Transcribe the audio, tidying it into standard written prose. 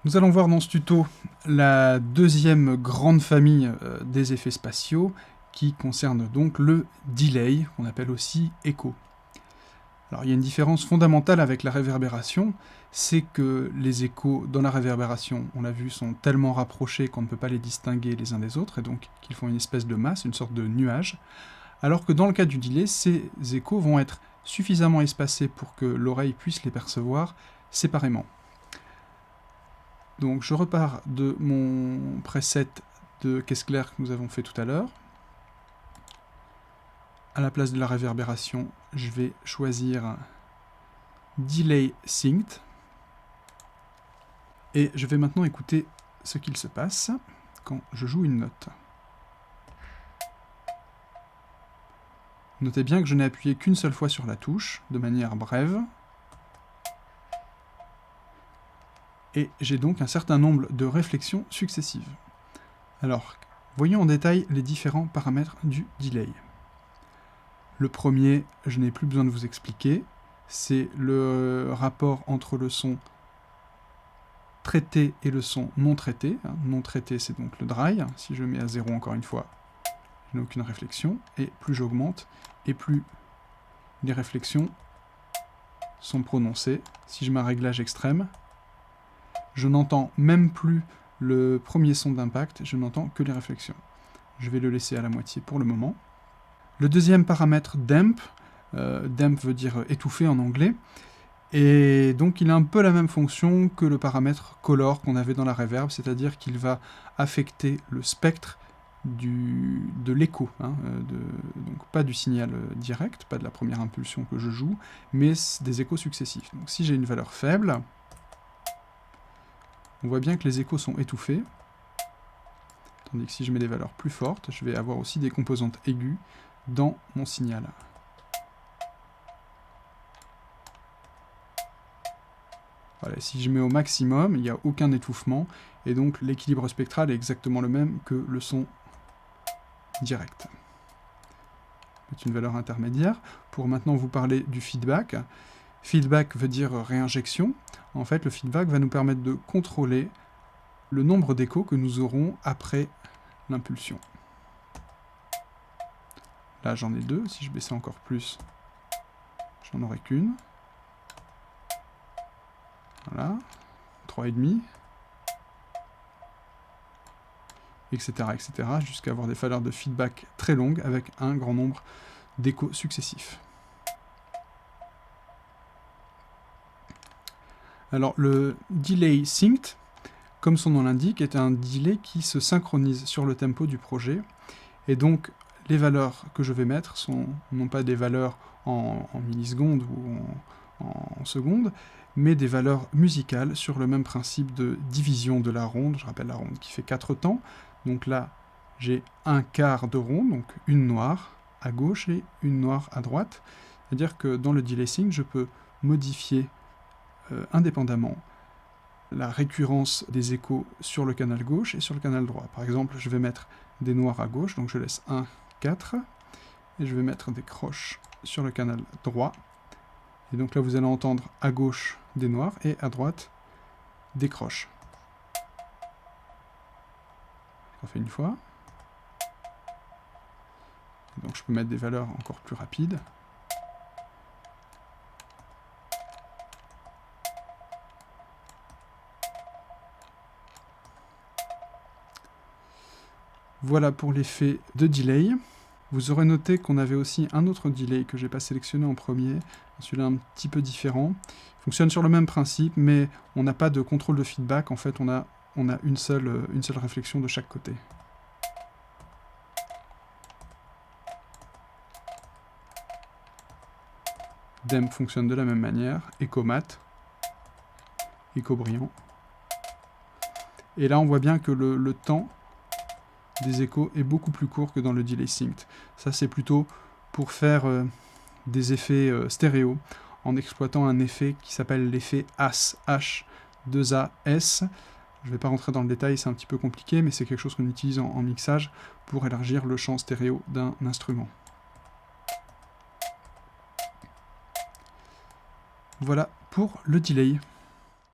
Nous allons voir dans ce tuto la deuxième grande famille des effets spatiaux qui concerne donc le delay, qu'on appelle aussi écho. Alors il y a une différence fondamentale avec la réverbération, c'est que les échos dans la réverbération, on l'a vu, sont tellement rapprochés qu'on ne peut pas les distinguer les uns des autres, et donc qu'ils font une espèce de masse, une sorte de nuage, alors que dans le cas du delay, ces échos vont être suffisamment espacés pour que l'oreille puisse les percevoir séparément. Donc je repars de mon preset de caisse claire que nous avons fait tout à l'heure. À la place de la réverbération, je vais choisir Delay Synced. Et je vais maintenant écouter ce qu'il se passe quand je joue une note. Notez bien que je n'ai appuyé qu'une seule fois sur la touche, de manière brève. Et j'ai donc un certain nombre de réflexions successives. Alors, voyons en détail les différents paramètres du delay. Le premier, je n'ai plus besoin de vous expliquer, c'est le rapport entre le son traité et le son non traité. Non traité, c'est donc le dry. Si je mets à 0 encore une fois, je n'ai aucune réflexion. Et plus j'augmente, et plus les réflexions sont prononcées. Si je mets un réglage extrême, je n'entends même plus le premier son d'impact, je n'entends que les réflexions. Je vais le laisser à la moitié pour le moment. Le deuxième paramètre, damp, damp veut dire étouffé en anglais, et donc il a un peu la même fonction que le paramètre color qu'on avait dans la reverb, c'est-à-dire qu'il va affecter le spectre de l'écho, donc pas du signal direct, pas de la première impulsion que je joue, mais des échos successifs. Donc si j'ai une valeur faible, on voit bien que les échos sont étouffés, tandis que si je mets des valeurs plus fortes, je vais avoir aussi des composantes aiguës dans mon signal. Voilà, si je mets au maximum, il n'y a aucun étouffement, et donc l'équilibre spectral est exactement le même que le son direct. C'est une valeur intermédiaire. Pour maintenant vous parler du feedback. Feedback veut dire réinjection. En fait, le feedback va nous permettre de contrôler le nombre d'échos que nous aurons après l'impulsion. Là, j'en ai 2. Si je baissais encore plus, j'en aurais qu'une. Voilà. 3,5. Etc. etc. jusqu'à avoir des valeurs de feedback très longues avec un grand nombre d'échos successifs. Alors, le delay synced, comme son nom l'indique, est un delay qui se synchronise sur le tempo du projet. Et donc, les valeurs que je vais mettre sont non pas des valeurs en millisecondes ou en secondes, mais des valeurs musicales sur le même principe de division de la ronde. Je rappelle la ronde qui fait 4 temps. Donc là, j'ai un quart de ronde, donc une noire à gauche et une noire à droite. C'est-à-dire que dans le delay sync, je peux modifier indépendamment la récurrence des échos sur le canal gauche et sur le canal droit. Par exemple, je vais mettre des noirs à gauche, donc je laisse 1, 4, et je vais mettre des croches sur le canal droit. Et donc là, vous allez entendre à gauche des noirs et à droite des croches. Je refais une fois. Donc je peux mettre des valeurs encore plus rapides. Voilà pour l'effet de delay. Vous aurez noté qu'on avait aussi un autre delay que je n'ai pas sélectionné en premier, celui-là un petit peu différent. Il fonctionne sur le même principe, mais on n'a pas de contrôle de feedback. En fait, on a une seule réflexion de chaque côté. Damp fonctionne de la même manière, écho mat, écho brillant. Et là, on voit bien que le temps des échos est beaucoup plus court que dans le delay synced. Ça, c'est plutôt pour faire des effets stéréo, en exploitant un effet qui s'appelle l'effet AS, H2AS. Je ne vais pas rentrer dans le détail, c'est un petit peu compliqué, mais c'est quelque chose qu'on utilise en mixage pour élargir le champ stéréo d'un instrument. Voilà pour le delay.